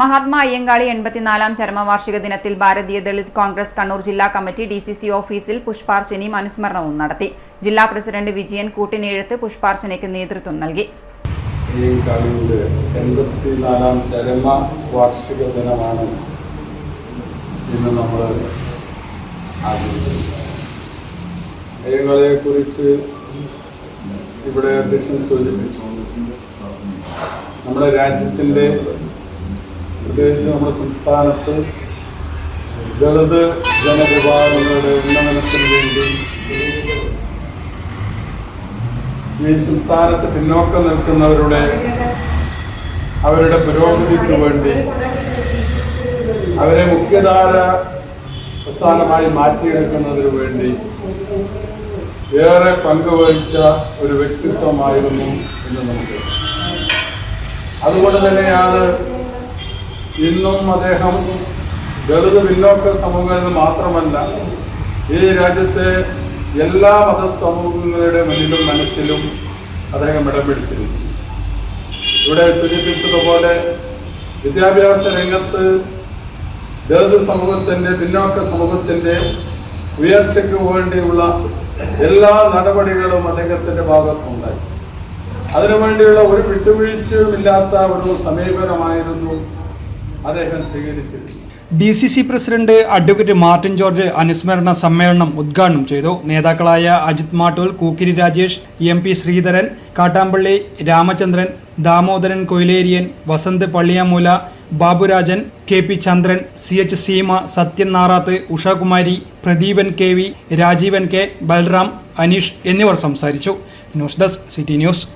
മഹാത്മാ അയ്യങ്കാളി 84-ാം ചരമവാർഷിക ദിനത്തിൽ ഭാരതീയ ദളിത് കോൺഗ്രസ് കണ്ണൂർ ജില്ലാ committee DCC ഓഫീസിൽ പുഷ്പാർച്ചനയും അനുസ്മരണവും നടത്തി. ജില്ലാ പ്രസിഡന്റ് വിജയൻ കൂട്ടിനെഴുത്ത് പുഷ്പാർച്ചനയ്ക്ക് നേതൃത്വം നൽകി. അയ്യങ്കാളിയുടെ 84-ാം ചരമവാർഷിക ദിനമാണ് ഇന്ന് നമ്മൾ ആചരിക്കുന്നത്. അയ്യങ്കാളിയെക്കുറിച്ച് ഇവിടെ അധ്യക്ഷൻ സൂചിപ്പിച്ചു. നമ്മുടെ രാജ്യത്തിൻ്റെ പ്രത്യേകിച്ച് നമ്മുടെ സംസ്ഥാനത്ത് ദളിത് ജനവിഭാഗങ്ങളുടെ ഉന്നമനത്തിന് വേണ്ടി ഈ സംസ്ഥാനത്ത് പിന്നോക്കം നിൽക്കുന്നവരുടെ അവരുടെ പുരോഗതിക്ക് വേണ്ടി അവരെ മുഖ്യധാര പ്രസ്ഥാനമായി മാറ്റിയെടുക്കുന്നതിന് വേണ്ടി ഏറെ പങ്കുവഹിച്ച ഒരു വ്യക്തിത്വമായിരുന്നു എന്ന് നമുക്ക്. അതുകൊണ്ട് തന്നെയാണ് ഇന്നും അദ്ദേഹം ദളിത് പിന്നോക്ക സമൂഹങ്ങളിൽ മാത്രമല്ല ഈ രാജ്യത്തെ എല്ലാ മതസമൂഹങ്ങളുടെ മുന്നിലും മനസ്സിലും അദ്ദേഹം ഇടം പിടിച്ചിരുന്നു. ഇവിടെ സൂചിപ്പിച്ചതുപോലെ വിദ്യാഭ്യാസ രംഗത്ത് ദളിത് സമൂഹത്തിൻ്റെ പിന്നോക്ക സമൂഹത്തിൻ്റെ ഉയർച്ചയ്ക്ക് വേണ്ടിയുള്ള എല്ലാ നടപടികളും അദ്ദേഹത്തിൻ്റെ ഭാഗത്തുണ്ടായി. അതിനുവേണ്ടിയുള്ള ഒരു വിട്ടുവീഴ്ചയുമില്ലാത്ത ഒരു സമീപനമായിരുന്നു അദ്ദേഹം സ്വീകരിച്ചിരുന്നത്. DCC president advocate Martin George അനുസ്മരണ സമ്മേളനം ഉദ്ഘാടനം ചെയ്തു. നേതാക്കളായ അജിത് മാട്ടൂൽ, കൂക്കിരി രാജേഷ്, MP ശ്രീധരൻ, കാട്ടാമ്പള്ളി രാമചന്ദ്രൻ, ദാമോദരൻ കൊയിലേരിയൻ, വസന്ത് പള്ളിയാമൂല, ബാബുരാജൻ, KP ചന്ദ്രൻ, CH Seema, Sathyan Narath, Ushakumari, Pradeepan KV, Rajeevan K, Balram, Aneesh എന്നിവർ സംസാരിച്ചു. News desk, city news.